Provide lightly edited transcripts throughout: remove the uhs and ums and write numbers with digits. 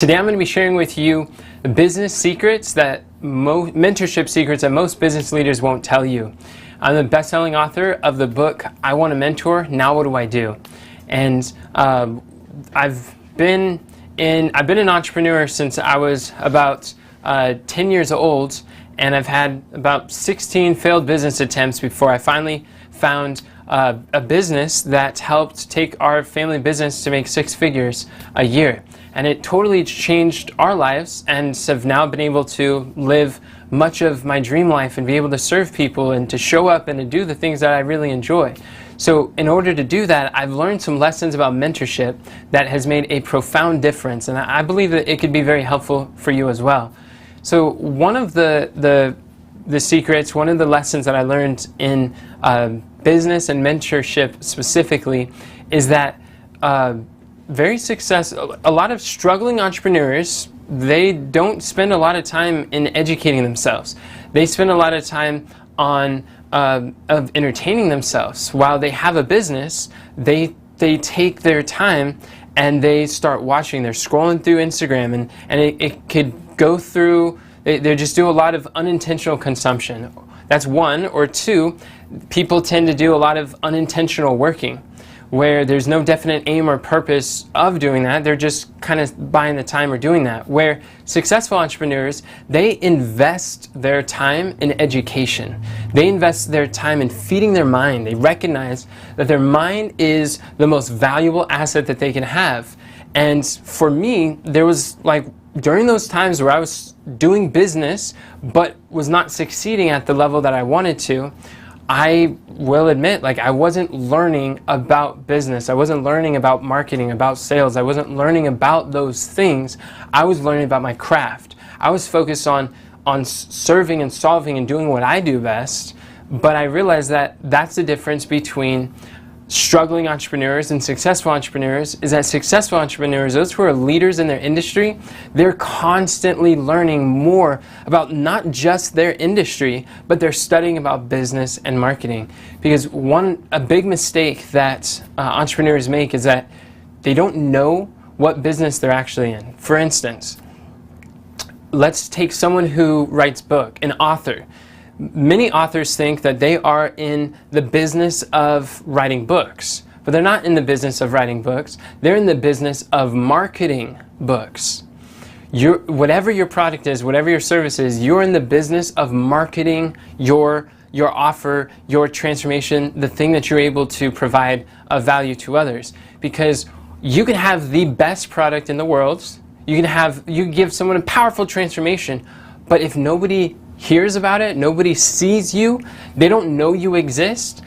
Today I'm going to be sharing with you the business secrets mentorship secrets that most business leaders won't tell you. I'm the best-selling author of the book, I Want to Mentor, Now What Do I Do? And I've been an entrepreneur since I was about 10 years old, and I've had about 16 failed business attempts before I finally found a business that helped take our family business to make 6 figures a year. And it totally changed our lives, and have now been able to live much of my dream life and be able to serve people and to show up and to do the things that I really enjoy. So in order to do that, I've learned some lessons about mentorship that has made a profound difference, and I believe that it could be very helpful for you as well. So one of the secrets, one of the lessons that I learned in business and mentorship specifically is that a lot of struggling entrepreneurs, they don't spend a lot of time in educating themselves. They spend a lot of time on of entertaining themselves. While they have a business, they take their time and they start watching. They're scrolling through Instagram, and it could go through. They just do a lot of unintentional consumption. That's one. Or two, people tend to do a lot of unintentional working, where there's no definite aim or purpose of doing that. They're just kind of buying the time or doing that. Where successful entrepreneurs, they invest their time in education. They invest their time in feeding their mind. They recognize that their mind is the most valuable asset that they can have. And for me, there was during those times where I was doing business but was not succeeding at the level that I wanted to, I will admit, I wasn't learning about business. I wasn't learning about marketing, about sales. I wasn't learning about those things. I was learning about my craft. I was focused on serving and solving and doing what I do best. But I realized that that's the difference between struggling entrepreneurs and successful entrepreneurs, is that successful entrepreneurs, those who are leaders in their industry, they're constantly learning more about not just their industry, but they're studying about business and marketing. Because a big mistake that entrepreneurs make is that they don't know what business they're actually in. For instance, let's take someone who writes book, an author. Many authors think that they are in the business of writing books, but they're not in the business of writing books. They're in the business of marketing books. Whatever your product is, whatever your service is, you're in the business of marketing your offer, your transformation, the thing that you're able to provide of value to others. Because you can have the best product in the world, you give someone a powerful transformation, but if nobody hears about it, nobody sees you, they don't know you exist,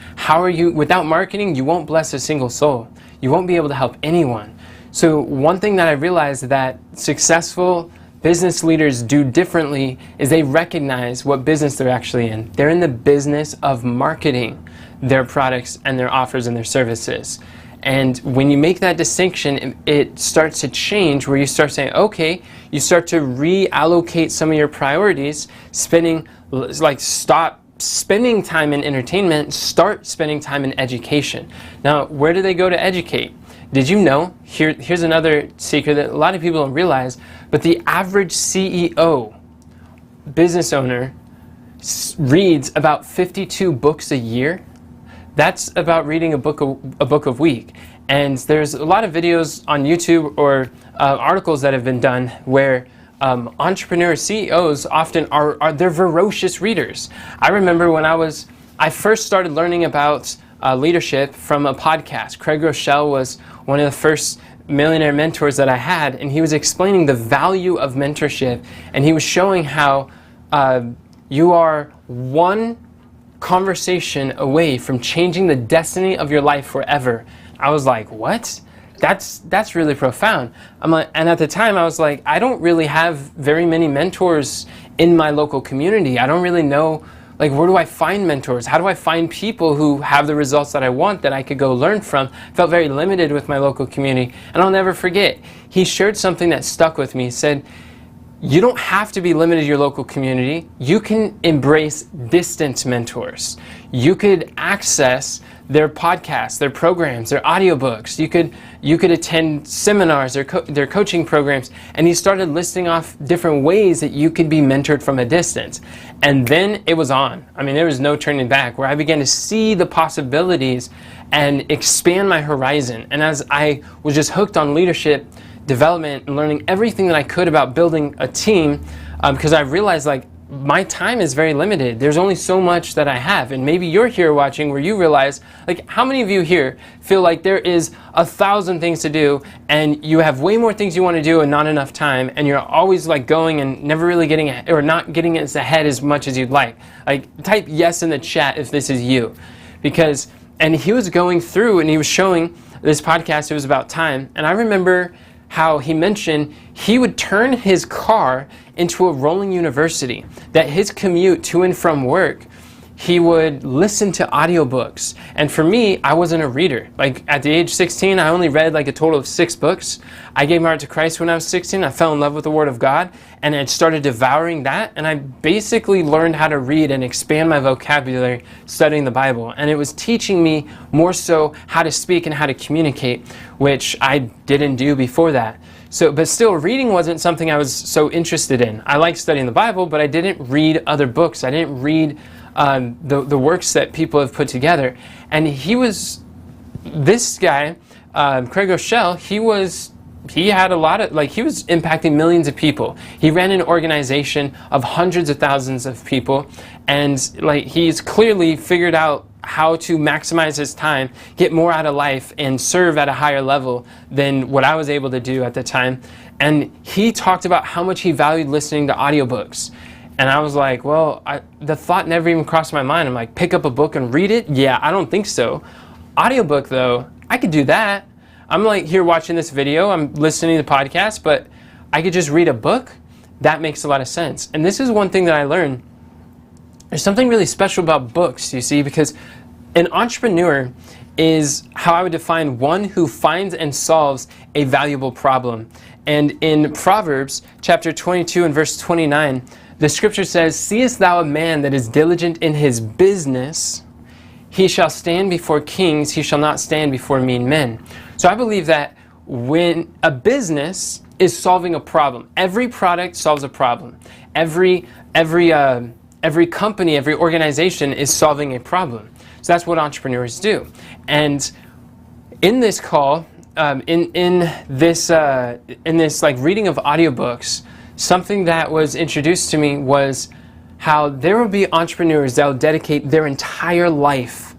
without marketing, you won't bless a single soul. You won't be able to help anyone. So one thing that I realized that successful business leaders do differently is they recognize what business they're actually in. They're in the business of marketing their products and their offers and their services. And when you make that distinction, it starts to change, where you start saying, okay, you start to reallocate some of your priorities, stop spending time in entertainment, start spending time in education. Now, where do they go to educate? Did you know, here's another secret that a lot of people don't realize, but the average CEO, business owner, reads about 52 books a year. That's about reading a book a week. And there's a lot of videos on YouTube or articles that have been done where entrepreneur CEOs often they're voracious readers. I remember when I first started learning about leadership from a podcast. Craig Rochelle was one of the first millionaire mentors that I had, and he was explaining the value of mentorship, and he was showing how you are one conversation away from changing the destiny of your life forever. I was like, what? That's really profound. And at the time I was like, I don't really have very many mentors in my local community. I don't really know, where do I find mentors? How do I find people who have the results that I want that I could go learn from? I felt very limited with my local community. And I'll never forget, he shared something that stuck with me. He said, you don't have to be limited to your local community. You can embrace distant mentors. You could access their podcasts, their programs, their audiobooks. You could attend seminars, their coaching programs, and he started listing off different ways that you could be mentored from a distance. And then it was on. I mean, there was no turning back, where I began to see the possibilities and expand my horizon. And as I was just hooked on leadership development and learning everything that I could about building a team, because I realized, like, my time is very limited. There's only so much that I have. And maybe you're here watching where you realize, like, how many of you here feel like there is 1,000 things to do and you have way more things you want to do and not enough time, and you're always like going and never really getting or not getting as ahead as much as you'd like? Like, type yes in the chat if this is you. And he was going through and he was showing this podcast. It was about time. And I remember how he mentioned he would turn his car into a rolling university, that his commute to and from work, he would listen to audiobooks. And for me, I wasn't a reader. Like, at the age 16, I only read like a total of 6 books. I gave my heart to Christ when I was 16. I fell in love with the Word of God, and I started devouring that, and I basically learned how to read and expand my vocabulary studying the Bible. And it was teaching me more so how to speak and how to communicate, which I didn't do before that. But still, reading wasn't something I was so interested in. I liked studying the Bible, but I didn't read other books. I didn't read the works that people have put together. And this guy, Craig Rochelle, he had a lot of, he was impacting millions of people. He ran an organization of hundreds of thousands of people, and he's clearly figured out how to maximize his time, get more out of life, and serve at a higher level than what I was able to do at the time. And he talked about how much he valued listening to audiobooks. And I was like, well, the thought never even crossed my mind. I'm like, pick up a book and read it? Yeah, I don't think so. Audiobook, though, I could do that. I'm like here watching this video, I'm listening to the podcast, but I could just read a book? That makes a lot of sense. And this is one thing that I learned. There's something really special about books, you see, because an entrepreneur is how I would define one who finds and solves a valuable problem. And in Proverbs chapter 22 and verse 29, the scripture says, "Seest thou a man that is diligent in his business? He shall stand before kings, he shall not stand before mean men." So I believe that when a business is solving a problem, every product solves a problem. Every company, every organization is solving a problem. So that's what entrepreneurs do. And in this call, in this reading of audiobooks, something that was introduced to me was how there will be entrepreneurs that will dedicate their entire life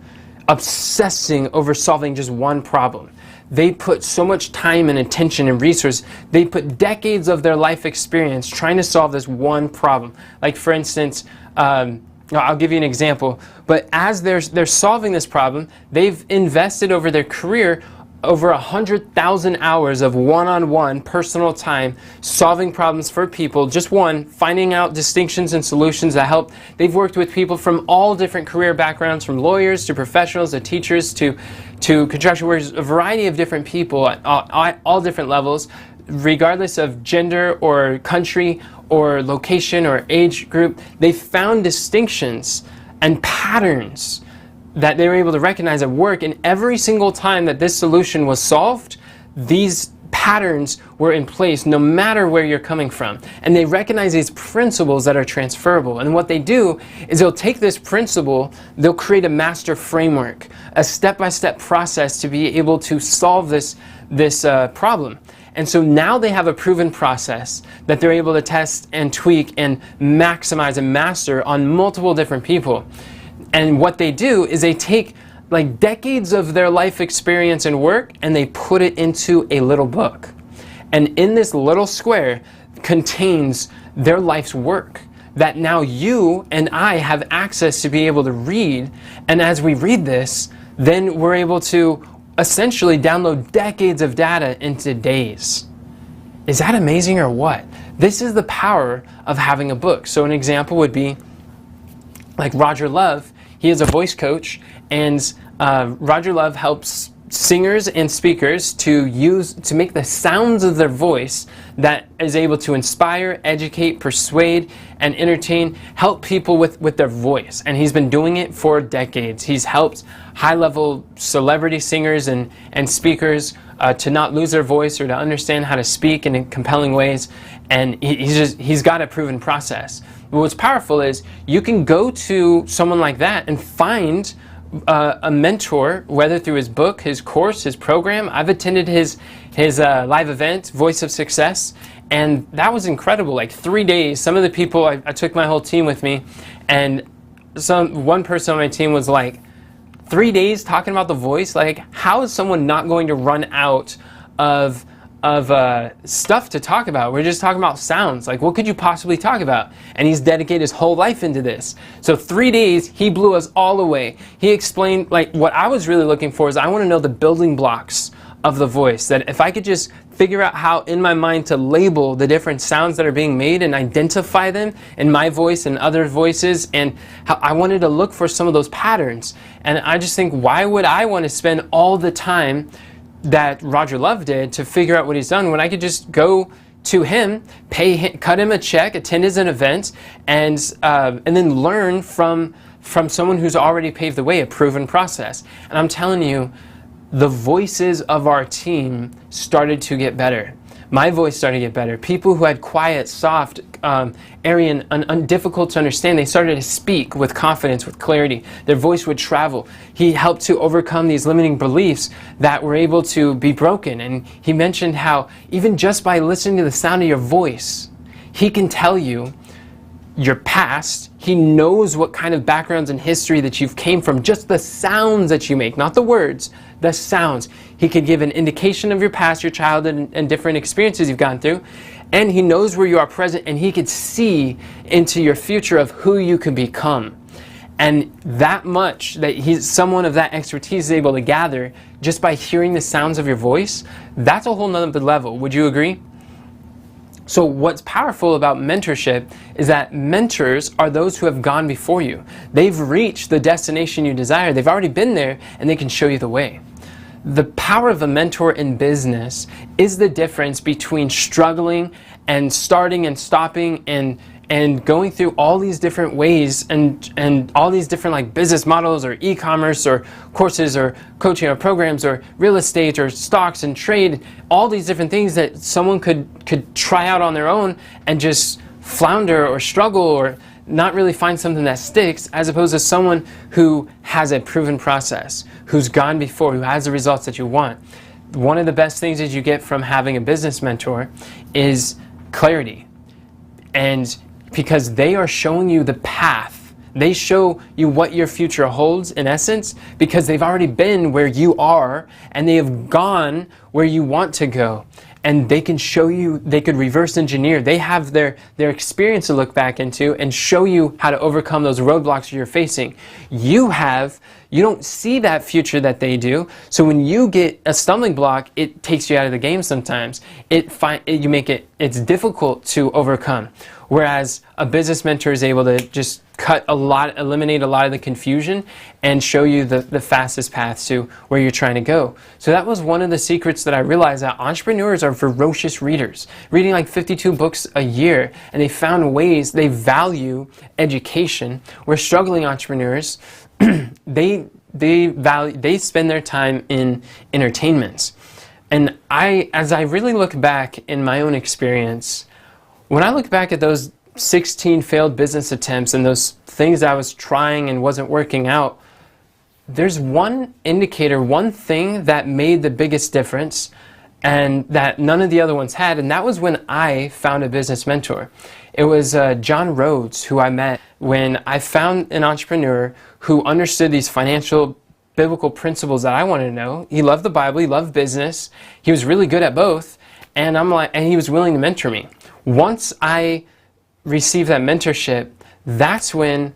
obsessing over solving just one problem. They put so much time and attention and resources. They put decades of their life experience trying to solve this one problem. Like, for instance, I'll give you an example. But as they're solving this problem, they've invested over their career over 100,000 hours of one-on-one personal time solving problems for people, just one, finding out distinctions and solutions that help. They've worked with people from all different career backgrounds, from lawyers to professionals to teachers to construction workers, a variety of different people at all different levels, regardless of gender or country or location or age group. They've found distinctions and patterns that they were able to recognize at work, and every single time that this solution was solved, these patterns were in place no matter where you're coming from. And they recognize these principles that are transferable. And what they do is they'll take this principle, they'll create a master framework, a step-by-step process to be able to solve this problem. And so now they have a proven process that they're able to test and tweak and maximize and master on multiple different people. And what they do is they take decades of their life experience and work, and they put it into a little book. And in this little square contains their life's work that now you and I have access to be able to read. And as we read this, then we're able to essentially download decades of data into days. Is that amazing or what? This is the power of having a book. So an example would be like Roger Love. He is a voice coach, and Roger Love helps singers and speakers to make the sounds of their voice that is able to inspire, educate, persuade, and entertain, help people with their voice. And he's been doing it for decades. He's helped high-level celebrity singers and speakers to not lose their voice or to understand how to speak in compelling ways. And he's got a proven process. But what's powerful is you can go to someone like that and find a mentor, whether through his book, his course, his program. I've attended his live event, Voice of Success, and that was incredible. Like 3 days. Some of the people, I took my whole team with me, and one person on my team was like, 3 days talking about the voice? Like, how is someone not going to run out of stuff to talk about? We're just talking about sounds. Like, what could you possibly talk about? And he's dedicated his whole life into this. So 3 days, he blew us all away. He explained, like, what I was really looking for is I want to know the building blocks of the voice. That if I could just figure out how in my mind to label the different sounds that are being made and identify them in my voice and other voices, and how I wanted to look for some of those patterns. And I just think, why would I want to spend all the time that Roger Love did to figure out what he's done when I could just go to him, pay him, cut him a check, attend his event, and then learn from someone who's already paved the way, a proven process. And I'm telling you, the voices of our team started to get better. My voice started to get better. People who had quiet, soft, airy, and difficult to understand, they started to speak with confidence, with clarity. Their voice would travel. He helped to overcome these limiting beliefs that were able to be broken. And he mentioned how even just by listening to the sound of your voice, he can tell you your past. He knows what kind of backgrounds and history that you've came from, just the sounds that you make, not the words, the sounds. He could give an indication of your past, your childhood, and different experiences you've gone through. And he knows where you are present, and he could see into your future of who you could become. And that much that someone of that expertise is able to gather just by hearing the sounds of your voice, that's a whole nother level. Would you agree? So what's powerful about mentorship is that mentors are those who have gone before you. They've reached the destination you desire. They've already been there, and they can show you the way. The power of a mentor in business is the difference between struggling and starting and stopping and going through all these different ways and all these different like business models or e-commerce or courses or coaching or programs or real estate or stocks and trade, all these different things that someone could try out on their own and just flounder or struggle or not really find something that sticks, as opposed to someone who has a proven process, who's gone before, who has the results that you want. One of the best things that you get from having a business mentor is clarity. And because they are showing you the path, they show you what your future holds in essence, because they've already been where you are and they have gone where you want to go. And they can show you, they could reverse engineer. They have their experience to look back into and show you how to overcome those roadblocks you're facing. You don't see that future that they do. So when you get a stumbling block, it takes you out of the game sometimes. It's difficult to overcome. Whereas a business mentor is able to just eliminate a lot of the confusion and show you the fastest path to where you're trying to go. So that was one of the secrets that I realized, that entrepreneurs are ferocious readers, reading like 52 books a year, and they found ways, they value education, where struggling entrepreneurs, they spend their time in entertainment. And as I really look back in my own experience, when I look back at those 16 failed business attempts and those things I was trying and wasn't working out, there's one indicator, one thing that made the biggest difference and that none of the other ones had, and that was when I found a business mentor. It was John Rhodes, who I met when I found an entrepreneur who understood these financial biblical principles that I wanted to know. He loved the Bible, he loved business, he was really good at both, and he was willing to mentor me. Once I received that mentorship, that's when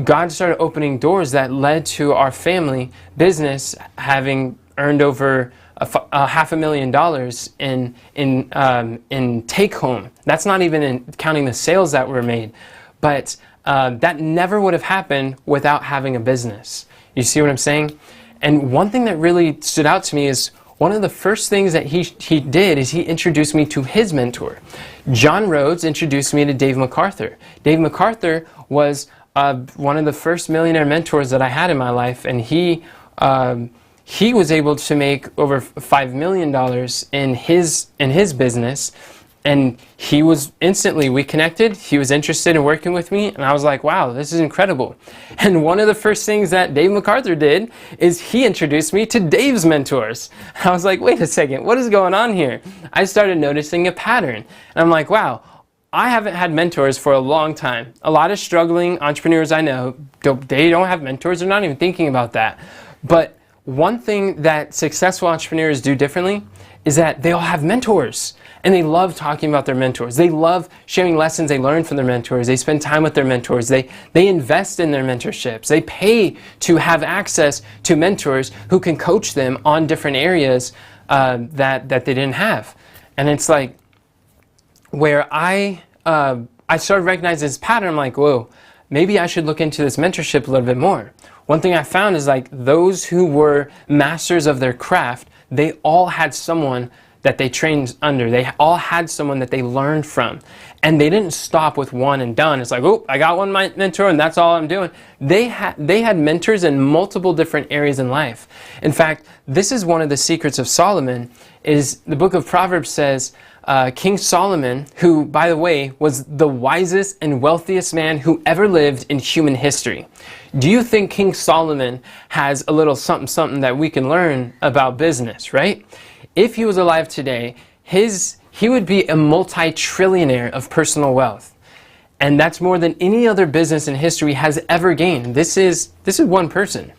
God started opening doors that led to our family business having earned over $500,000 in take home. That's not even counting the sales that were made, but that never would have happened without having a business. You see what I'm saying? And one thing that really stood out to me is one of the first things that he did is he introduced me to his mentor. John Rhodes introduced me to Dave MacArthur. Dave MacArthur was one of the first millionaire mentors that I had in my life, and he was able to make over $5 million in his business. And he was instantly, we connected, he was interested in working with me, and I was like, wow, this is incredible. And one of the first things that Dave MacArthur did is he introduced me to Dave's mentors. I was like, wait a second, what is going on here? I started noticing a pattern. And I'm like, wow, I haven't had mentors for a long time. A lot of struggling entrepreneurs I know, they don't have mentors, they're not even thinking about that. But one thing that successful entrepreneurs do differently is that they all have mentors. And they love talking about their mentors. They love sharing lessons they learn from their mentors. They spend time with their mentors. They invest in their mentorships. They pay to have access to mentors who can coach them on different areas that they didn't have. And it's like where I started recognizing this pattern. I'm like, whoa, maybe I should look into this mentorship a little bit more. One thing I found is like those who were masters of their craft, they all had someone that they trained under. They all had someone that they learned from. And they didn't stop with one and done. It's like, oh, I got one mentor and that's all I'm doing. They had mentors in multiple different areas in life. In fact, this is one of the secrets of Solomon, is the book of Proverbs says, King Solomon, who, by the way, was the wisest and wealthiest man who ever lived in human history. Do you think King Solomon has a little something that we can learn about business, right? If he was alive today, he would be a multi-trillionaire of personal wealth. And that's more than any other business in history has ever gained. This is one person.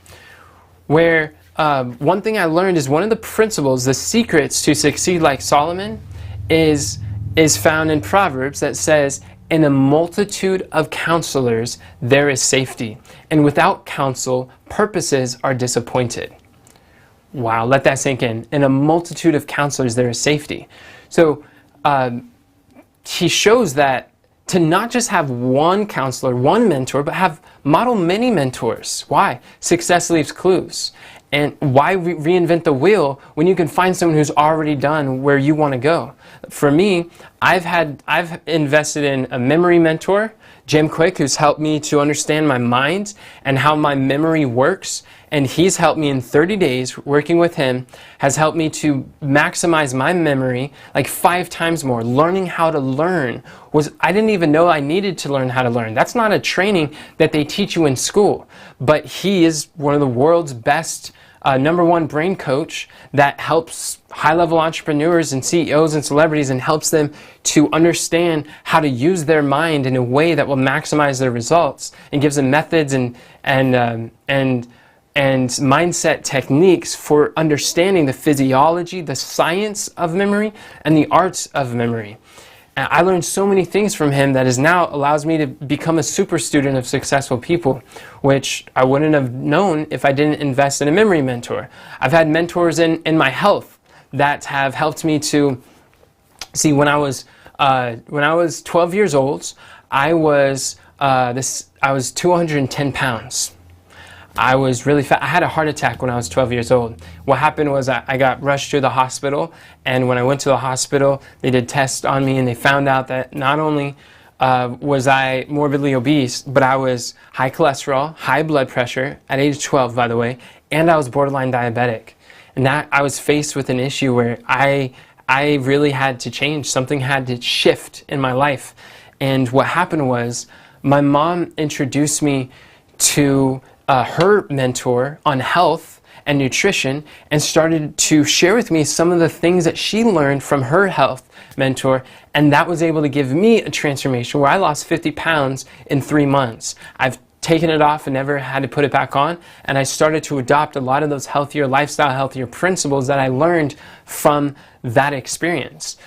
Where one thing I learned is one of the principles, the secrets to succeed like Solomon is found in Proverbs that says, in a multitude of counselors there is safety, and without counsel purposes are disappointed. Wow, let that sink in. In a multitude of counselors, there is safety. So he shows that to not just have one counselor, one mentor, but model many mentors. Why? Success leaves clues. And why reinvent the wheel when you can find someone who's already done where you want to go? For me, I've invested in a memory mentor, Jim Quick, who's helped me to understand my mind and how my memory works. And he's helped me in 30 days, working with him, has helped me to maximize my memory like 5 times more. Learning how to learn I didn't even know I needed to learn how to learn. That's not a training that they teach you in school. But he is one of the world's best #1 brain coach that helps high-level entrepreneurs and CEOs and celebrities and helps them to understand how to use their mind in a way that will maximize their results, and gives them methods and mindset techniques for understanding the physiology, the science of memory, and the arts of memory. And I learned so many things from him that now allows me to become a super student of successful people, which I wouldn't have known if I didn't invest in a memory mentor. I've had mentors in my health that have helped me to see. When I was 12 years old, I was 210 pounds. I was really fat. I had a heart attack when I was 12 years old. What happened was I got rushed to the hospital, and when I went to the hospital, they did tests on me, and they found out that not only was I morbidly obese, but I was high cholesterol, high blood pressure at age 12, by the way, and I was borderline diabetic. And that I was faced with an issue where I really had to change. Something had to shift in my life. And what happened was my mom introduced me to her mentor on health and nutrition, and started to share with me some of the things that she learned from her health mentor, and that was able to give me a transformation where I lost 50 pounds in 3 months. I've taken it off and never had to put it back on, and I started to adopt a lot of those healthier lifestyle, healthier principles that I learned from that experience.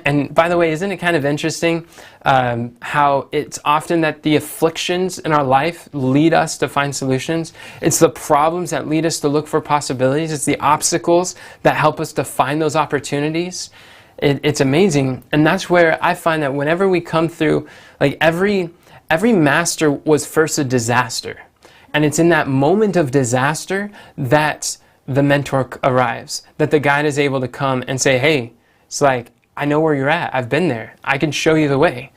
And by the way, isn't it kind of interesting how it's often that the afflictions in our life lead us to find solutions? It's the problems that lead us to look for possibilities. It's the obstacles that help us to find those opportunities. It's amazing. And that's where I find that whenever we come through, like every master was first a disaster. And it's in that moment of disaster that the mentor arrives, that the guide is able to come and say, hey, it's like, I know where you're at. I've been there. I can show you the way.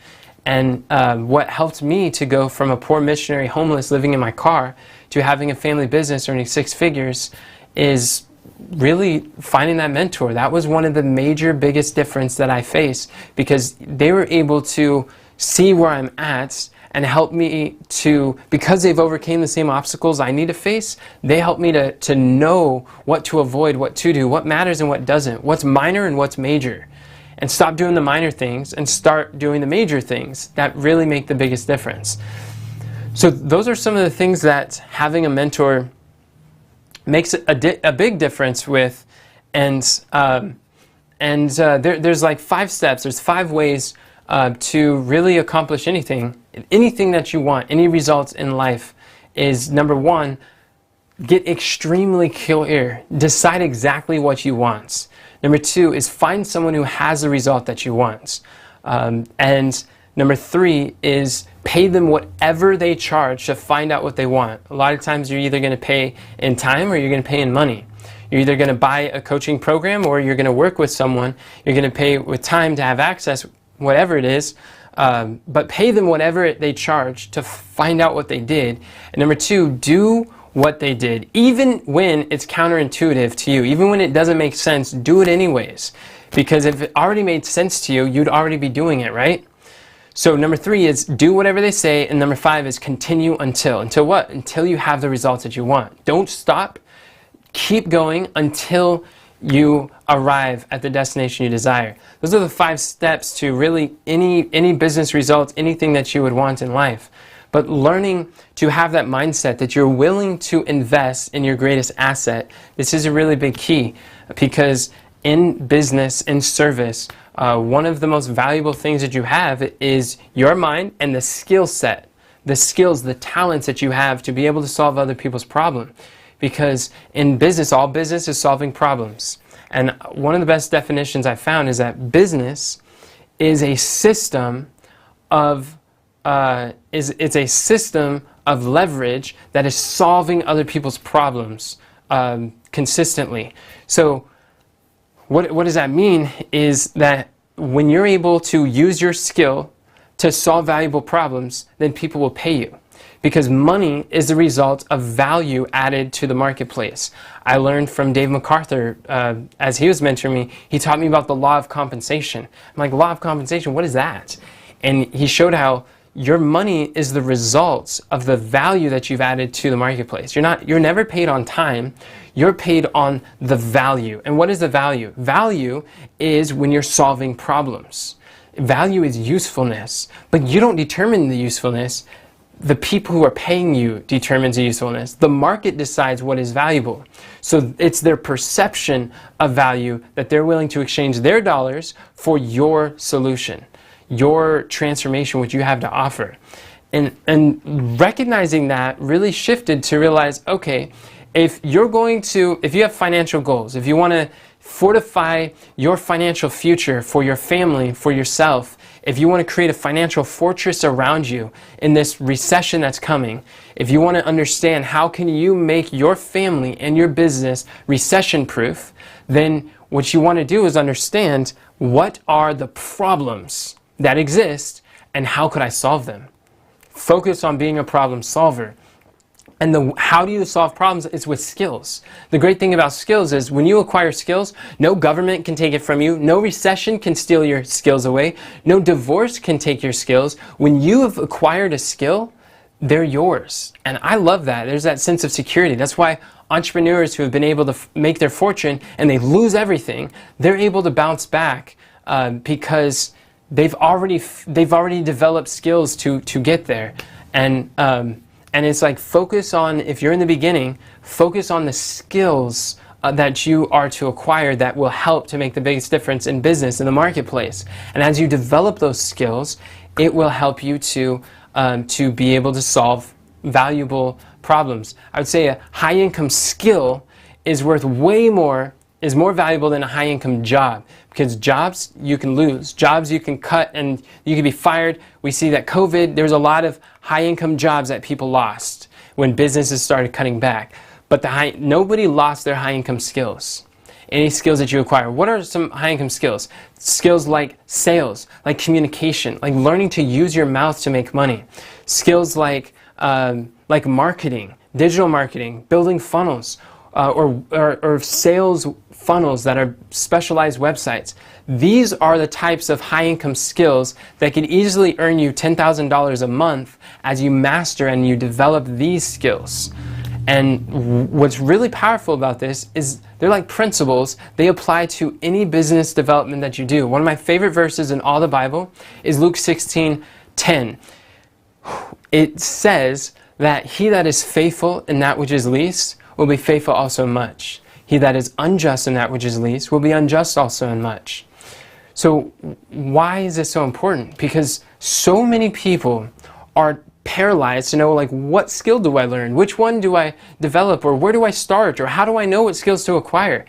And what helped me to go from a poor missionary homeless living in my car to having a family business earning 6 figures is really finding that mentor. That was one of the major biggest difference that I faced, because they were able to see where I'm at and help me to, because they've overcame the same obstacles I need to face, they help me to know what to avoid, what to do, what matters and what doesn't, what's minor and what's major. And stop doing the minor things and start doing the major things that really make the biggest difference. So those are some of the things that having a mentor makes a big difference with. And there's like 5 steps. There's 5 ways to really accomplish anything that you want, any results in life. Is number 1, get extremely clear. Decide exactly what you want. Number 2 is find someone who has the result that you want. And number 3 is pay them whatever they charge to find out what they want. A lot of times you're either going to pay in time or you're going to pay in money. You're either going to buy a coaching program or you're going to work with someone. You're going to pay with time to have access, whatever it is. But pay them whatever they charge to find out what they did. And number 2, do what they did, even when it's counterintuitive to you, even when it doesn't make sense. Do it anyways, because if it already made sense to you, you'd already be doing it, right? So number 3 is do whatever they say, and number 5 is continue until what? Until you have the results that you want. Don't stop. Keep going until you arrive at the destination you desire. Those are the 5 steps to really any business results, anything that you would want in life. But learning to have that mindset that you're willing to invest in your greatest asset, this is a really big key, because in business, in service, one of the most valuable things that you have is your mind and the skill set, the skills, the talents that you have to be able to solve other people's problems. Because in business, all business is solving problems. And one of the best definitions I found is that business is a system of it's a system of leverage that is solving other people's problems consistently. So what does that mean is that when you're able to use your skill to solve valuable problems, then people will pay you. Because money is the result of value added to the marketplace. I learned from Dave MacArthur, as he was mentoring me, he taught me about the law of compensation. I'm like, law of compensation, what is that? And he showed how your money is the result of the value that you've added to the marketplace. You're never paid on time, you're paid on the value. And what is the value? Value is when you're solving problems. Value is usefulness, but you don't determine the usefulness. The people who are paying you determines the usefulness. The market decides what is valuable. So it's their perception of value that they're willing to exchange their dollars for your solution, your transformation, which you have to offer. And recognizing that really shifted to realize, okay, if you have financial goals, if you want to fortify your financial future for your family, for yourself, if you want to create a financial fortress around you in this recession that's coming, if you want to understand how can you make your family and your business recession-proof, then what you want to do is understand what are the problems that exist and how could I solve them. Focus on being a problem solver. And how do you solve problems is with skills. The great thing about skills is when you acquire skills, no government can take it from you. No recession can steal your skills away. No divorce can take your skills. When you have acquired a skill, they're yours. And I love that. There's that sense of security. That's why entrepreneurs who have been able to make their fortune and they lose everything, they're able to bounce back because they've already developed skills to get there. And it's like focus on, if you're in the beginning, focus on the skills that you are to acquire that will help to make the biggest difference in business, in the marketplace. And as you develop those skills, it will help you to be able to solve valuable problems. I would say a high-income skill is worth is more valuable than a high-income job, because jobs you can lose, jobs you can cut and you can be fired. We see that COVID, there was a lot of high-income jobs that people lost when businesses started cutting back. but nobody lost their high income skills. Any skills that you acquire. What are some high income skills? Skills like sales, like communication, like learning to use your mouth to make money. Skills like marketing, digital marketing, building funnels, or sales funnels that are specialized websites. These are the types of high income skills that can easily earn you $10,000 a month as you master and you develop these skills. And what's really powerful about this is they're like principles. They apply to any business development that you do. One of my favorite verses in all the Bible is Luke 16:10. It says that he that is faithful in that which is least will be faithful also in much. He that is unjust in that which is least will be unjust also in much. So why is this so important? Because so many people are paralyzed to know, like, what skill do I learn? Which one do I develop? Or where do I start? Or how do I know what skills to acquire?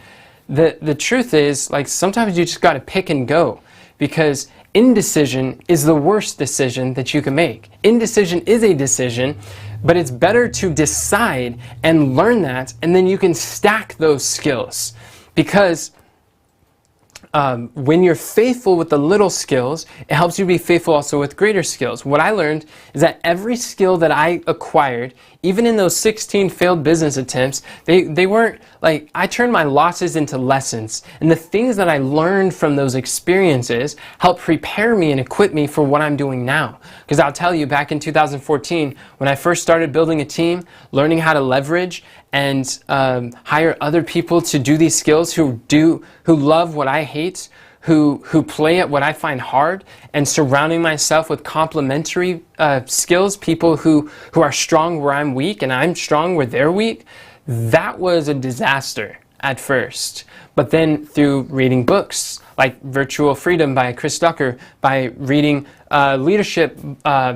The truth is, like, sometimes you just got to pick and go, because indecision is the worst decision that you can make. Indecision is a decision, but it's better to decide and learn that, and then you can stack those skills. Because when you're faithful with the little skills, it helps you be faithful also with greater skills. What I learned is that every skill that I acquired, even in those 16 failed business attempts, they weren't like, I turned my losses into lessons. And the things that I learned from those experiences helped prepare me and equip me for what I'm doing now. Because I'll tell you, back in 2014, when I first started building a team, learning how to leverage and hire other people to do these skills who love what I hate, who play at what I find hard, and surrounding myself with complementary skills, people who are strong where I'm weak and I'm strong where they're weak. That was a disaster at first. But then through reading books like Virtual Freedom by Chris Ducker, by reading leadership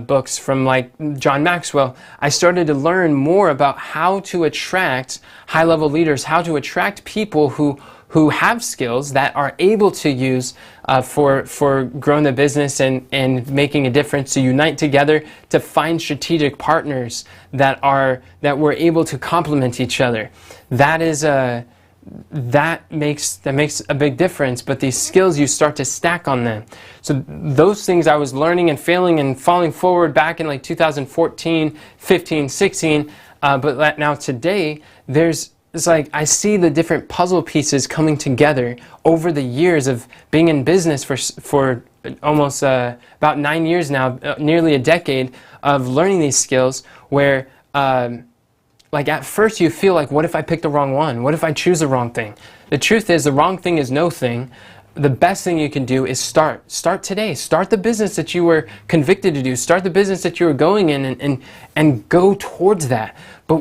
books from like John Maxwell, I started to learn more about how to attract high-level leaders, how to attract people who have skills that are able to use for growing the business and making a difference, to unite together, to find strategic partners that we're able to complement each other. That makes a big difference. But these skills, you start to stack on them. So those things I was learning and failing and falling forward back in like 2014, 15, 16, but now today, it's like I see the different puzzle pieces coming together over the years of being in business for almost about 9 years now, nearly a decade of learning these skills, where like at first you feel like, what if I pick the wrong one? What if I choose the wrong thing? The truth is, the wrong thing is no thing. The best thing you can do is start. Start today. Start the business that you were convicted to do. Start the business that you were going in and go towards that. But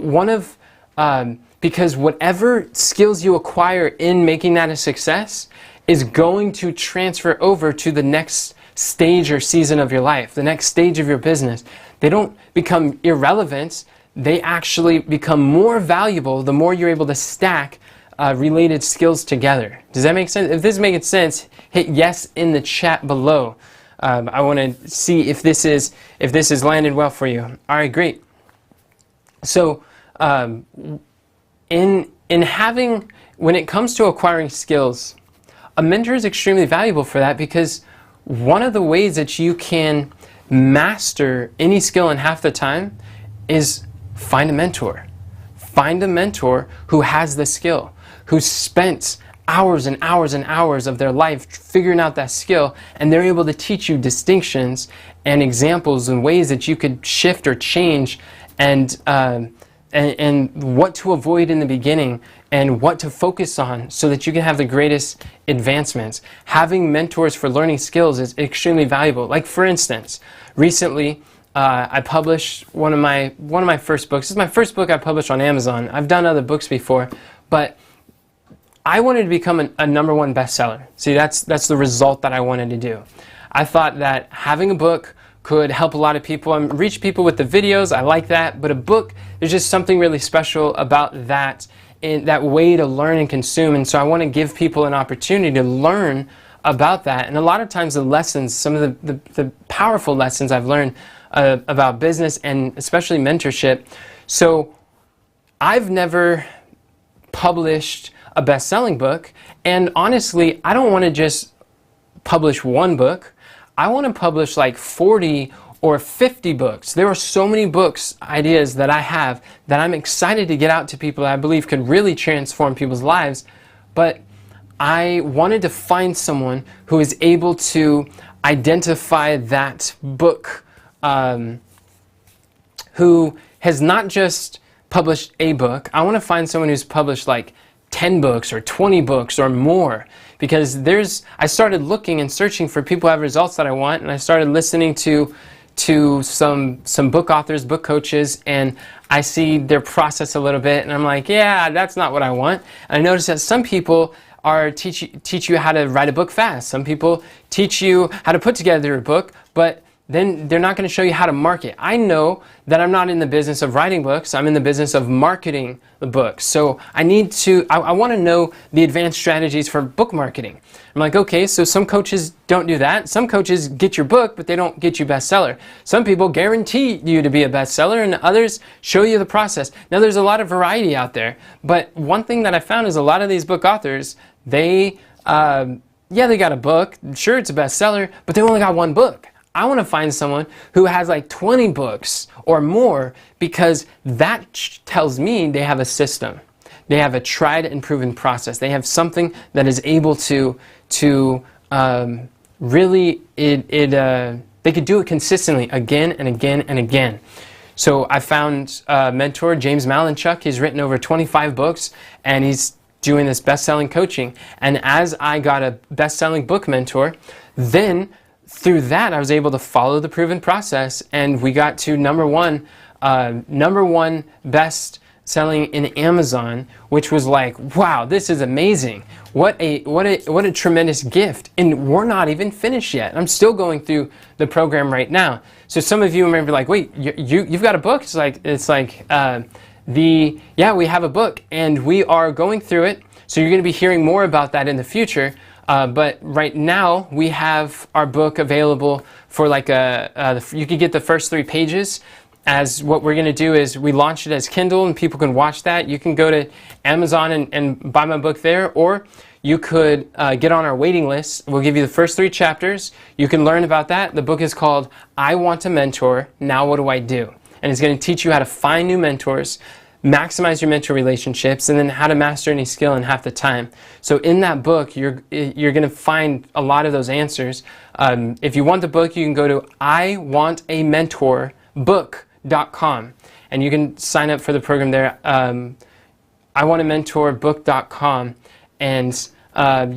because whatever skills you acquire in making that a success is going to transfer over to the next stage or season of your life, the next stage of your business. They don't become irrelevant. They actually become more valuable the more you're able to stack related skills together. Does that make sense? If this is making sense, hit yes in the chat below. I want to see if this is landed well for you. All right, great. So when it comes to acquiring skills, a mentor is extremely valuable for that, because one of the ways that you can master any skill in half the time is find a mentor. Find a mentor who has the skill, who spent hours and hours and hours of their life figuring out that skill, and they're able to teach you distinctions and examples and ways that you could shift or change, and what to avoid in the beginning and what to focus on so that you can have the greatest advancements. Having mentors for learning skills is extremely valuable. Like, for instance, recently I published one of my first books. This is my first book I published on Amazon. I've done other books before, but I wanted to become a #1 bestseller. See, that's the result that I wanted to do. I thought that having a book could help a lot of people and reach people with the videos. I like that, but a book, there's just something really special about that way to learn and consume. And so I want to give people an opportunity to learn about that. And a lot of times the lessons, some of the powerful lessons I've learned about business and especially mentorship. So I've never published a best-selling book. And honestly, I don't want to just publish one book. I want to publish like 40 or 50 books. There are so many books, ideas that I have that I'm excited to get out to people that I believe could really transform people's lives. But I wanted to find someone who is able to identify that book, who has not just published a book. I want to find someone who's published like 10 books or 20 books or more, because I started looking and searching for people who have results that I want, and I started listening to some book authors, book coaches, and I see their process a little bit, and I'm like, yeah, that's not what I want. And I noticed that some people teach you how to write a book fast. Some people teach you how to put together a book, but then they're not going to show you how to market. I know that I'm not in the business of writing books. I'm in the business of marketing the books. So I want to know the advanced strategies for book marketing. I'm like, okay, so some coaches don't do that. Some coaches get your book, but they don't get you bestseller. Some people guarantee you to be a bestseller, and others show you the process. Now, there's a lot of variety out there, but one thing that I found is a lot of these book authors, they got a book. Sure, it's a bestseller, but they only got one book. I want to find someone who has like 20 books or more, because that tells me they have a system. They have a tried and proven process. They have something that is able to really, they could do it consistently again and again and again. So I found a mentor, James Malinchuk. He's written over 25 books, and he's doing this best-selling coaching. And as I got a best-selling book mentor, then through that, I was able to follow the proven process, and we got to number one best selling in Amazon, which was like, wow, this is amazing. What a tremendous gift. And we're not even finished yet. I'm still going through the program right now. So some of you may be like, wait, you've got a book? It's like we have a book, and we are going through it. So you're going to be hearing more about that in the future. But right now, we have our book available for like you can get the first 3 pages. As what we're going to do is we launch it as Kindle, and people can watch that. You can go to Amazon and buy my book there, or you could get on our waiting list. We'll give you the first 3 chapters. You can learn about that. The book is called I Want a Mentor, Now What Do I Do? And it's going to teach you how to find new mentors, maximize your mentor relationships, and then how to master any skill in half the time. So in that book, you're going to find a lot of those answers. If you want the book, you can go to iwantamentorbook.com, and you can sign up for the program there. iwantamentorbook.com, and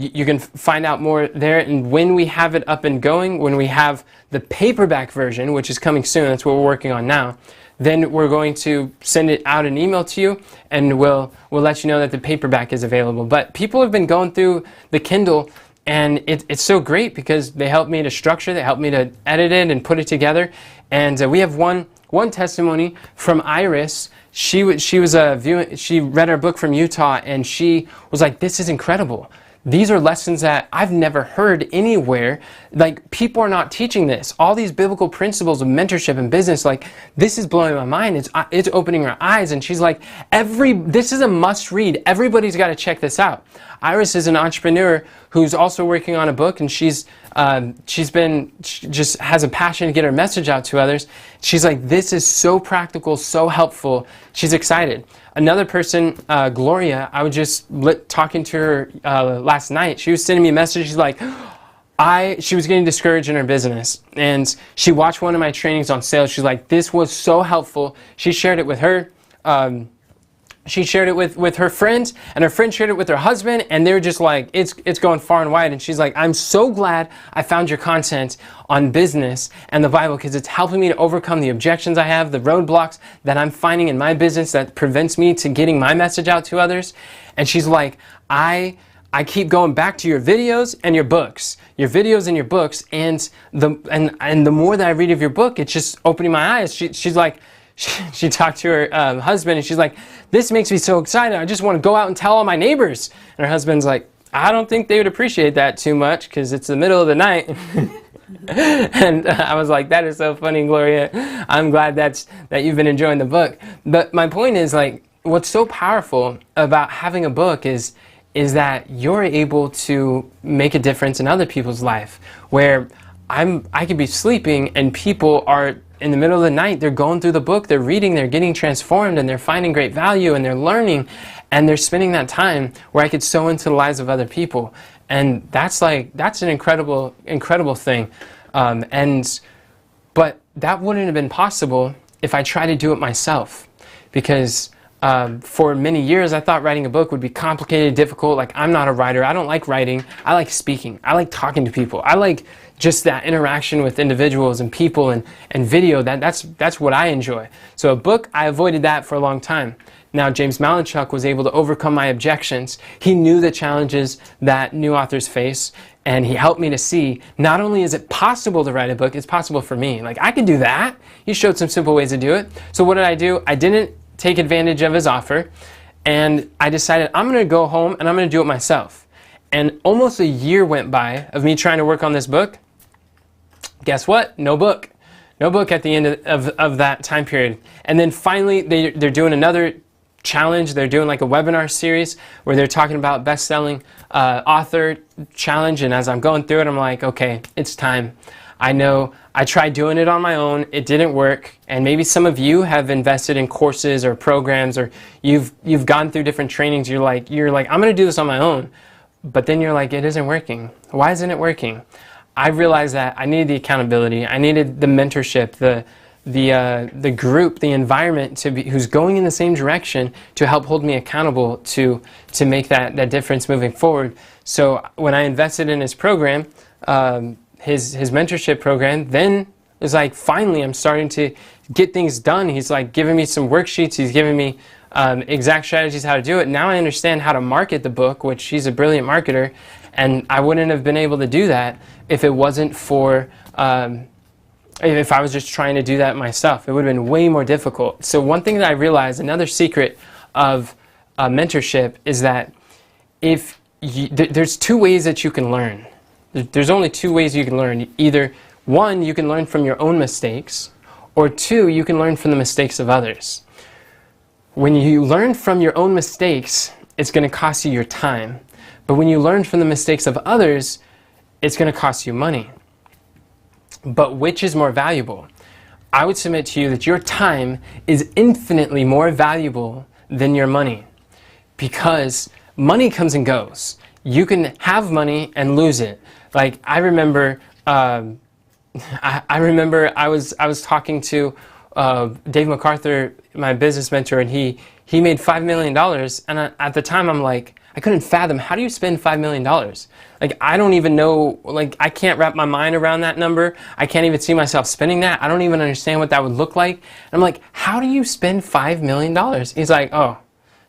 you can find out more there. And when we have it up and going, when we have the paperback version, which is coming soon, that's what we're working on now, then we're going to send it out an email to you, and we'll let you know that the paperback is available. But people have been going through the Kindle, and it's so great because they help me to structure, they help me to edit it and put it together. And we have one testimony from Iris. She read our book from Utah, and she was like, "This is incredible. These are lessons that I've never heard anywhere. Like, people are not teaching this. All these biblical principles of mentorship and business, like, this is blowing my mind. It's opening our eyes." And she's like, this is a must read. Everybody's got to check this out. Iris is an entrepreneur who's also working on a book, and she just has a passion to get her message out to others. She's like, this is so practical, so helpful. She's excited. Another person, Gloria, I was just talking to her last night. She was sending me a message. She's like, she was getting discouraged in her business, and she watched one of my trainings on sales. She's like, this was so helpful. She shared it with her. She shared it with her friends, and her friend shared it with her husband, and they were just like, it's going far and wide. And she's like, I'm so glad I found your content on business and the Bible, because it's helping me to overcome the objections I have, the roadblocks that I'm finding in my business that prevents me to getting my message out to others. And she's like, I keep going back to your videos and your books, and the more that I read of your book, it's just opening my eyes. She's like, she talked to her husband, and she's like, this makes me so excited. I just want to go out and tell all my neighbors. And her husband's like, I don't think they would appreciate that too much, because it's the middle of the night. And I was like, that is so funny, Gloria. I'm glad that you've been enjoying the book. But my point is, like, what's so powerful about having a book is that you're able to make a difference in other people's life, where I could be sleeping and people are in the middle of the night, they're going through the book, they're reading, they're getting transformed, and they're finding great value, and they're learning, and they're spending that time where I could sow into the lives of other people. And that's an incredible thing. But that wouldn't have been possible if I tried to do it myself, because for many years I thought writing a book would be complicated, difficult. Like, I'm not a writer. I don't like writing. I like speaking. I like talking to people. I like just that interaction with individuals and people, and video. That's what I enjoy. So a book, I avoided that for a long time. Now, James Malinchuk was able to overcome my objections. He knew the challenges that new authors face, and he helped me to see not only is it possible to write a book, it's possible for me. Like, I can do that. He showed some simple ways to do it. So what did I do? I didn't take advantage of his offer, and I decided I'm going to go home and I'm going to do it myself. And almost a year went by of me trying to work on this book. Guess what? No book. No book at the end of that time period. And then finally, they're doing another challenge. They're doing like a webinar series where they're talking about best-selling author challenge. And as I'm going through it, I'm like, okay, it's time. I know I tried doing it on my own. It didn't work. And maybe some of you have invested in courses or programs, or you've gone through different trainings. You're like, I'm going to do this on my own. But then you're like, it isn't working. Why isn't it working? I realized that I needed the accountability. I needed the mentorship, the group, the environment who's going in the same direction to help hold me accountable to make that difference moving forward. So when I invested in his program, his mentorship program, then it was like, finally I'm starting to get things done. He's like giving me some worksheets. He's giving me exact strategies how to do it. Now I understand how to market the book, which he's a brilliant marketer, and I wouldn't have been able to do that if it wasn't for if I was just trying to do that myself. It would have been way more difficult. So one thing that I realized, another secret of mentorship, is that there's two ways that you can learn. There's only two ways you can learn. Either one, you can learn from your own mistakes, or two, you can learn from the mistakes of others. When you learn from your own mistakes, it's going to cost you your time. But when you learn from the mistakes of others, it's going to cost you money. But which is more valuable? I would submit to you that your time is infinitely more valuable than your money, because money comes and goes. You can have money and lose it. Like, I remember, I was talking to Dave MacArthur, my business mentor, and he made $5 million. And at the time, I'm like, I couldn't fathom, how do you spend $5 million? Like, I don't even know, like, I can't wrap my mind around that number. I can't even see myself spending that. I don't even understand what that would look like. And I'm like, how do you spend $5 million? He's like, oh,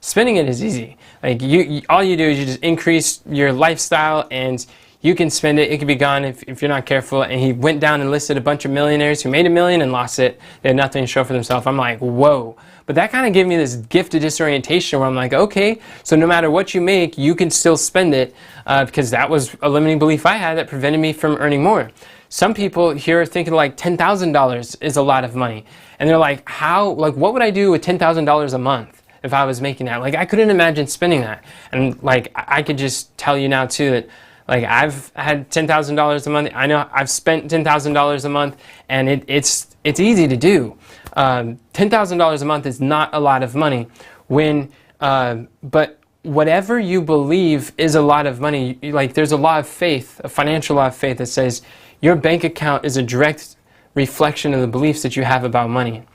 spending it is easy. Like, all you do is you just increase your lifestyle and you can spend it. It could be gone if you're not careful. And he went down and listed a bunch of millionaires who made $1 million and lost it. They had nothing to show for themselves. I'm like, whoa. But that kind of gave me this gift of disorientation where I'm like, okay, so no matter what you make, you can still spend it, because that was a limiting belief I had that prevented me from earning more. Some people here are thinking like $10,000 is a lot of money. And they're like, what would I do with $10,000 a month if I was making that? Like, I couldn't imagine spending that. And like, I could just tell you now too that, like, I've had $10,000 a month. I know I've spent $10,000 a month, and it's easy to do. $10,000 a month is not a lot of money. But whatever you believe is a lot of money, like, there's a law of faith, a financial law of faith that says your bank account is a direct reflection of the beliefs that you have about money.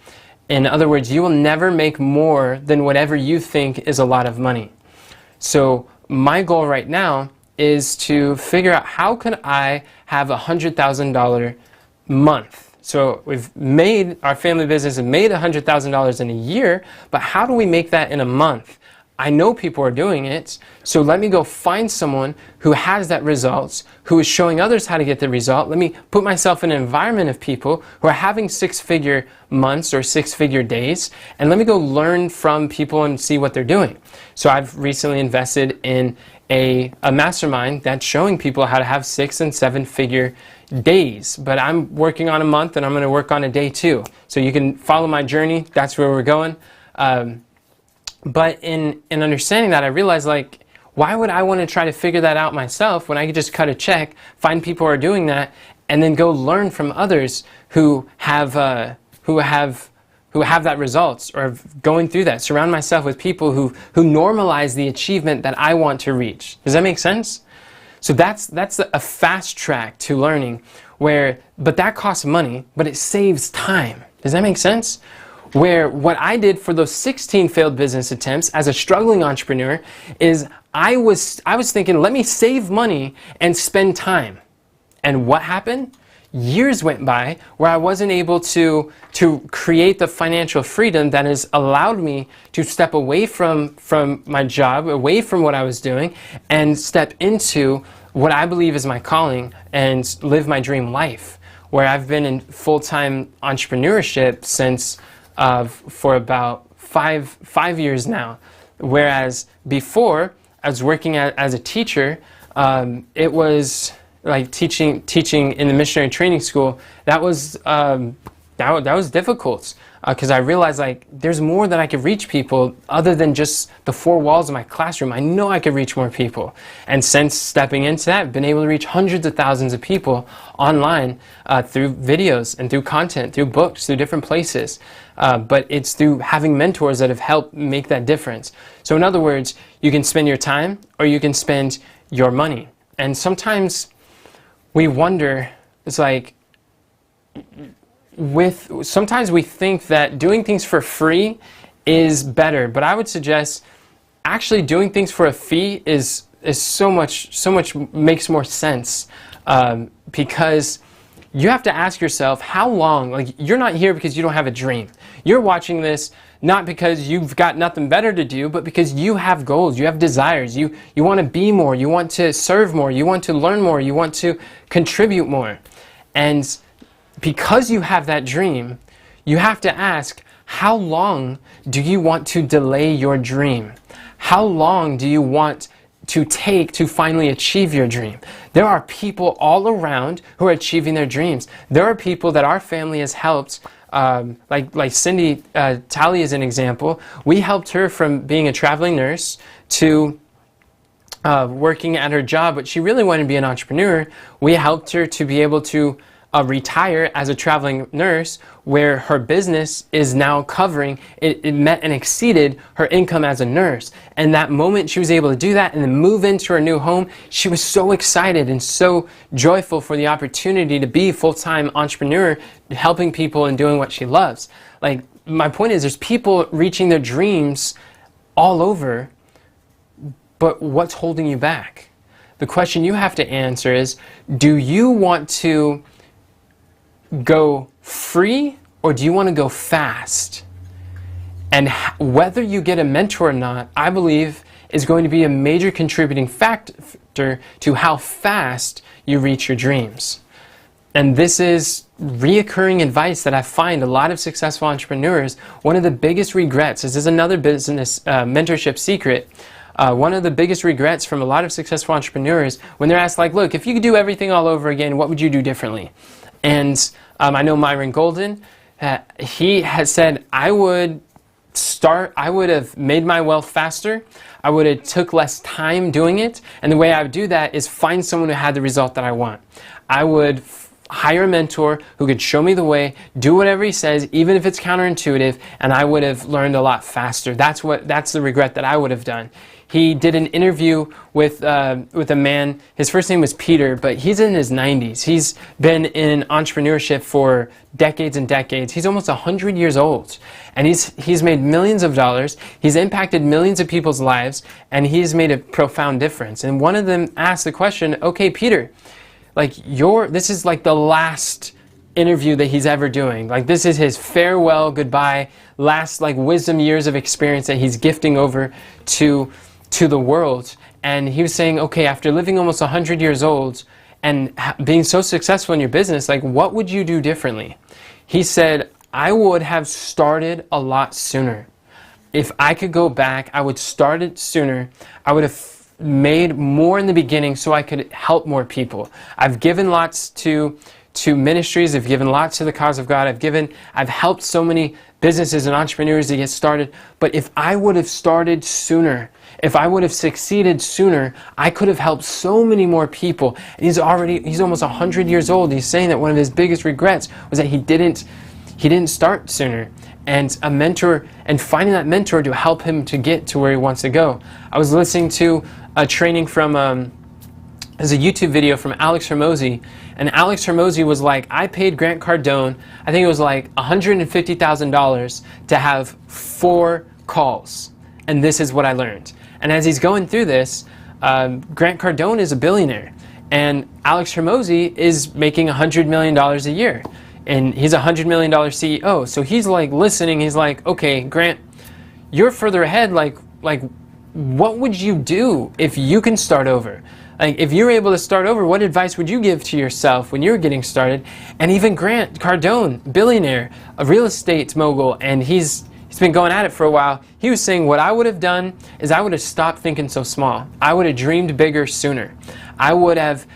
In other words, you will never make more than whatever you think is a lot of money. So my goal right now is to figure out, how can I have a $100,000 month? So our family business has made $100,000 in a year, but how do we make that in a month? I know people are doing it, so let me go find someone who has that results, who is showing others how to get the result. Let me put myself in an environment of people who are having six-figure months or six-figure days, and let me go learn from people and see what they're doing. So I've recently invested in a mastermind that's showing people how to have 6- and 7-figure days, but I'm working on a month and I'm going to work on a day too. So you can follow my journey. That's where we're going. But in understanding that, I realized, like, why would I want to try to figure that out myself when I could just cut a check, find people who are doing that, and then go learn from others who have that results, or going through that. Surround myself with people who normalize the achievement that I want to reach. Does that make sense? So that's a fast track to learning, but that costs money, but it saves time. Does that make sense? Where what I did for those 16 failed business attempts as a struggling entrepreneur is I was thinking, let me save money and spend time. And what happened? Years went by where I wasn't able to create the financial freedom that has allowed me to step away from my job, away from what I was doing, and step into what I believe is my calling and live my dream life, where I've been in full-time entrepreneurship since for about five years now. Whereas before, I was working as a teacher. It was like teaching in the missionary training school. That was difficult, because I realized, like, there's more that I could reach people other than just the four walls of my classroom. I know I could reach more people. And since stepping into that, I've been able to reach hundreds of thousands of people online through videos and through content, through books, through different places. But it's through having mentors that have helped make that difference. So in other words, you can spend your time or you can spend your money. And sometimes we wonder, it's like, sometimes we think that doing things for free is better, but I would suggest actually doing things for a fee is so much makes more sense, because you have to ask yourself, how long, like, you're not here because you don't have a dream. You're watching this not because you've got nothing better to do, but because you have goals, you have desires, you want to be more, you want to serve more, you want to learn more, you want to contribute more. And because you have that dream, you have to ask, how long do you want to delay your dream? How long do you want to take to finally achieve your dream? There are people all around who are achieving their dreams. There are people that our family has helped, like Cindy Talley is an example. We helped her from being a traveling nurse to working at her job, but she really wanted to be an entrepreneur. We helped her to be able to retire as a traveling nurse, where her business is now covering, it met and exceeded her income as a nurse. And that moment she was able to do that and then move into her new home, she was so excited and so joyful for the opportunity to be a full-time entrepreneur, helping people and doing what she loves. Like, my point is, there's people reaching their dreams all over, but what's holding you back? The question you have to answer is, do you want to go free or do you want to go fast? And whether you get a mentor or not, I believe, is going to be a major contributing factor to how fast you reach your dreams. And this is reoccurring advice that I find a lot of successful entrepreneurs, one of the biggest regrets, this is another business mentorship secret, one of the biggest regrets from a lot of successful entrepreneurs, when they're asked, like, look, if you could do everything all over again, what would you do differently? And I know Myron Golden, he has said, I would have made my wealth faster, I would have took less time doing it, and the way I would do that is find someone who had the result that I want. I would hire a mentor who could show me the way, do whatever he says, even if it's counterintuitive, and I would have learned a lot faster. That's the regret that I would have done. He did an interview with a man, his first name was Peter, but he's in his 90s. He's been in entrepreneurship for decades and decades. He's almost 100 years old, and he's made millions of dollars, he's impacted millions of people's lives, and he's made a profound difference. And one of them asked the question, okay, Peter, like, this is like the last interview that he's ever doing. Like, this is his farewell, goodbye, last, like, wisdom years of experience that he's gifting over to the world. And he was saying, okay, after living almost 100 years old and being so successful in your business, like, what would you do differently? He said, I would have started a lot sooner. If I could go back, I would start it sooner. I would have made more in the beginning so I could help more people. I've given lots to to ministries. I've given lots to the cause of God. I've helped so many businesses and entrepreneurs to get started. But if I would have started sooner, if I would have succeeded sooner, I could have helped so many more people. And he's almost 100 years old. He's saying that one of his biggest regrets was that he didn't start sooner. And a mentor, and finding that mentor to help him to get to where he wants to go. I was listening to a training from, there's a YouTube video from Alex Hormozy, and Alex Hormozy was like, I paid Grant Cardone, I think it was like $150,000 to have 4 calls, and this is what I learned. And as he's going through this, Grant Cardone is a billionaire, and Alex Hormozy is making $100 million a year. And he's a $100 million CEO. So he's like listening, he's like, okay, Grant, you're further ahead, like what would you do if you can start over? Like, if you're able to start over, what advice would you give to yourself when you're getting started? And even Grant Cardone, billionaire, a real estate mogul, and he's been going at it for a while. He was saying, what I would have done is I would have stopped thinking so small. I would have dreamed bigger sooner. I would have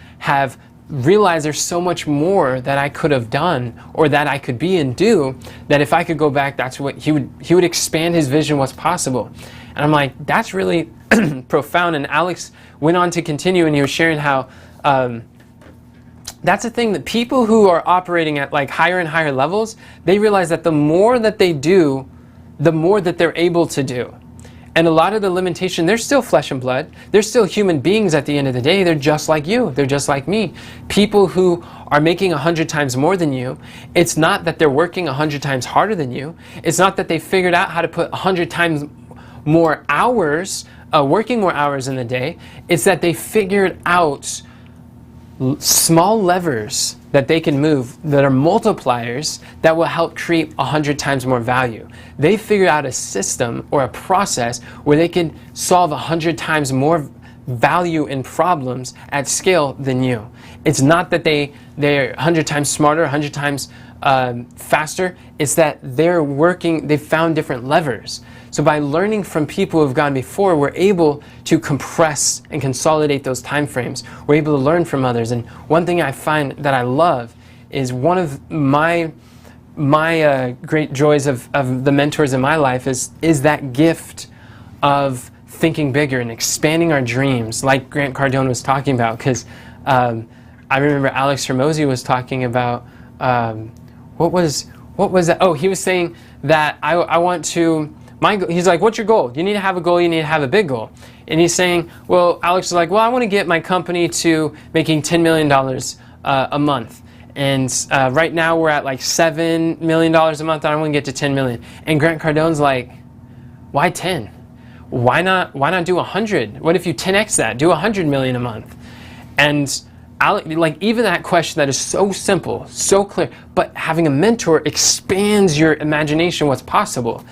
realized there's so much more that I could have done, or that I could be and do, that if I could go back, that's what he would expand his vision what's possible. And I'm like, that's really profound. And Alex went on to continue, and he was sharing how that's the thing, that people who are operating at like higher and higher levels, they realize that the more that they do, the more that they're able to do. And a lot of the limitation, they're still flesh and blood. They're still human beings at the end of the day. They're just like you. They're just like me. People who are making 100 times more than you, it's not that they're working 100 times harder than you. It's not that they figured out how to put 100 times more hours, working more hours in the day. It's that they figured out small levers that they can move that are multipliers that will help create 100 times more value. They figured out a system or a process where they can solve 100 times more value in problems at scale than you. It's not that they're 100 times smarter, 100 times faster. It's that they've found different levers. So by learning from people who've gone before, we're able to compress and consolidate those time frames. We're able to learn from others. And one thing I find that I love is one of my great joys of the mentors in my life is that gift of thinking bigger and expanding our dreams, like Grant Cardone was talking about. Because I remember Alex Hormozy was talking about, what was that? Oh, he was saying that I want to, he's like, what's your goal? You need to have a goal, you need to have a big goal. And he's saying, well, Alex is like, well, I want to get my company to making $10 million a month. And right now we're at like $7 million a month, and I want to get to 10 million. And Grant Cardone's like, why 10? Why not do 100? What if you 10x that? Do 100 million a month. And like, even that question that is so simple, so clear, but having a mentor expands your imagination what's possible.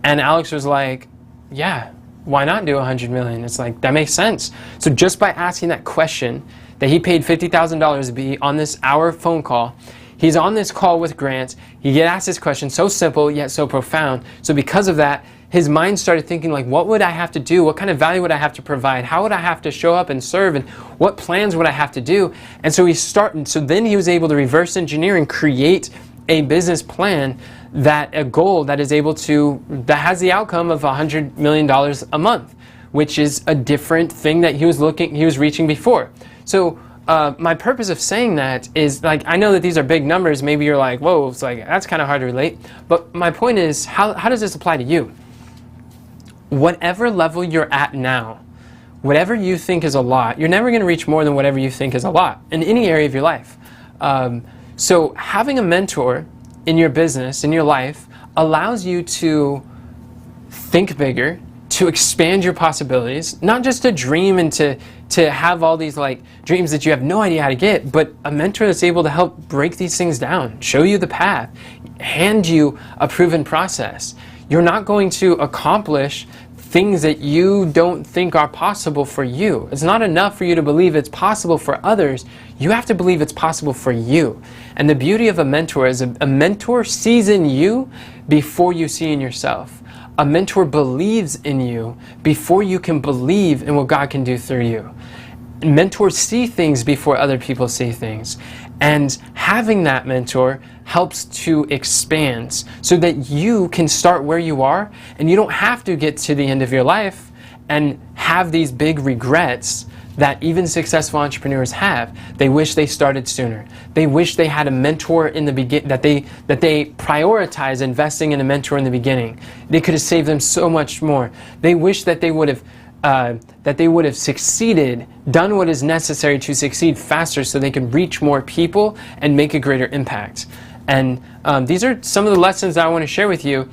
And Alex was like, yeah, why not do 100 million? It's like, that makes sense. So just by asking that question, that he paid $50,000 to be on this hour phone call, he's on this call with Grant, he get asked this question, so simple yet so profound. So because of that, his mind started thinking like, what would I have to do? What kind of value would I have to provide? How would I have to show up and serve? And what plans would I have to do? And so so then he was able to reverse engineer and create a business plan, a goal that has the outcome of $100 million a month, which is a different thing that he was reaching before. So my purpose of saying that is, like, I know that these are big numbers. Maybe you're like, whoa, it's like, that's kind of hard to relate. But my point is, how does this apply to you? Whatever level you're at now, whatever you think is a lot, you're never going to reach more than whatever you think is a lot in any area of your life. So having a mentor in your business, in your life, allows you to think bigger, to expand your possibilities, not just to dream and to have all these like dreams that you have no idea how to get, but a mentor that's able to help break these things down, show you the path, hand you a proven process. You're not going to accomplish things that you don't think are possible for you. It's not enough for you to believe it's possible for others. You have to believe it's possible for you. And the beauty of a mentor is a mentor sees in you before you see in yourself. A mentor believes in you before you can believe in what God can do through you. Mentors see things before other people see things. And having that mentor helps to expand so that you can start where you are and you don't have to get to the end of your life and have these big regrets that even successful entrepreneurs have. They wish they started sooner. They wish they had a mentor in the beginning, that they prioritize investing in a mentor in the beginning. They could have saved them so much more. They wish that they would have succeeded, done what is necessary to succeed faster so they can reach more people and make a greater impact. And these are some of the lessons that I want to share with you.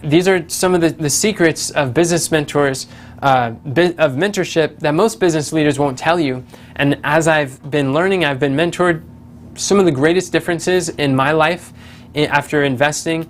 These are some of the secrets of business mentors, of mentorship that most business leaders won't tell you. And as I've been learning, I've been mentored. Some of the greatest differences in my life after investing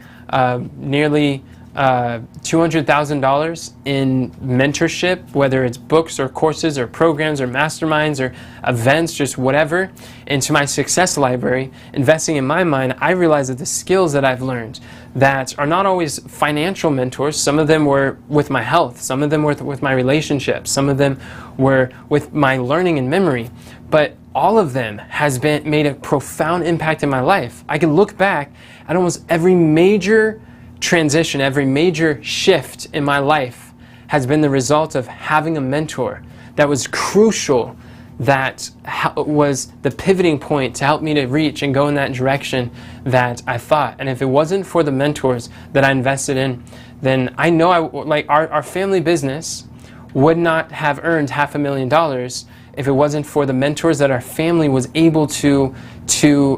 nearly $200,000 in mentorship, whether it's books or courses or programs or masterminds or events, just whatever, into my success library, investing in my mind, I realized that the skills that I've learned that are not always financial mentors, some of them were with my health, some of them were with my relationships, some of them were with my learning and memory, but all of them has made a profound impact in my life. I can look back at almost every major transition, every major shift in my life has been the result of having a mentor that was crucial, that was the pivoting point to help me to reach and go in that direction that I thought. And if it wasn't for the mentors that I invested in, then I know our family business would not have earned $500,000 if it wasn't for the mentors that our family was able to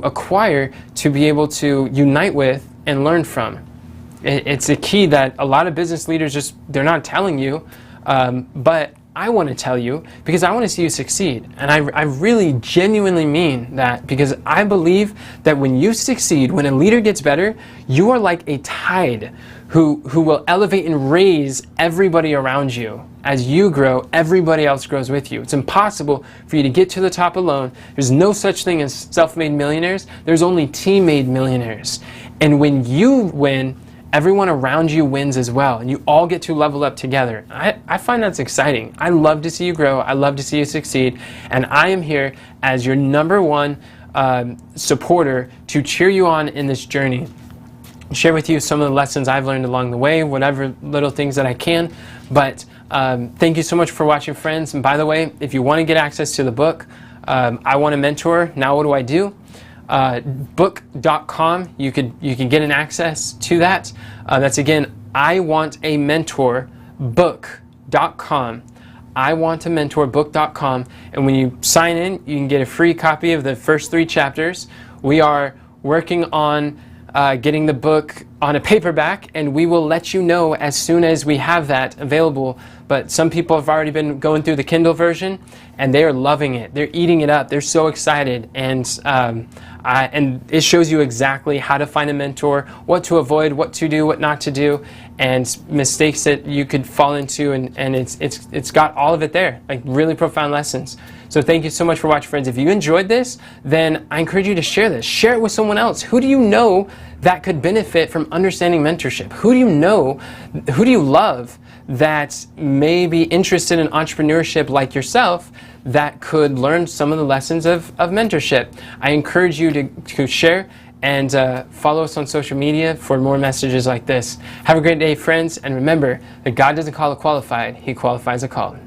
acquire, to be able to unite with and learn from. It's a key that a lot of business leaders they're not telling you, but I want to tell you because I want to see you succeed. And I really genuinely mean that, because I believe that when you succeed, when a leader gets better, you are like a tide who will elevate and raise everybody around you. As you grow, everybody else grows with you. It's impossible for you to get to the top alone. There's no such thing as self-made millionaires. There's only team-made millionaires. And when you win, everyone around you wins as well, and you all get to level up together. I find that's exciting. I love to see you grow. I love to see you succeed. And I am here as your number one supporter to cheer you on in this journey. Share with you some of the lessons I've learned along the way, whatever little things that I can. But thank you so much for watching, friends. And by the way, if you want to get access to the book, I Want a Mentor, Now What Do I Do? Book.com, you can get an access to that. That's again, I Want a Mentor book.com. I Want a Mentor book.com. And when you sign in, you can get a free copy of the first 3 chapters. We are working on getting the book on a paperback, and we will let you know as soon as we have that available. But some people have already been going through the Kindle version, and they are loving it. They're eating it up. They're so excited, and it shows you exactly how to find a mentor, what to avoid, what to do, what not to do, and mistakes that you could fall into, and it's got all of it there, like really profound lessons. So thank you so much for watching, friends. If you enjoyed this, then I encourage you to share this. Share it with someone else. Who do you know that could benefit from understanding mentorship? Who do you know, who do you love that may be interested in entrepreneurship like yourself, that could learn some of the lessons of mentorship? I encourage you to share and follow us on social media for more messages like this. Have a great day, friends, and remember that God doesn't call the qualified, He qualifies the called.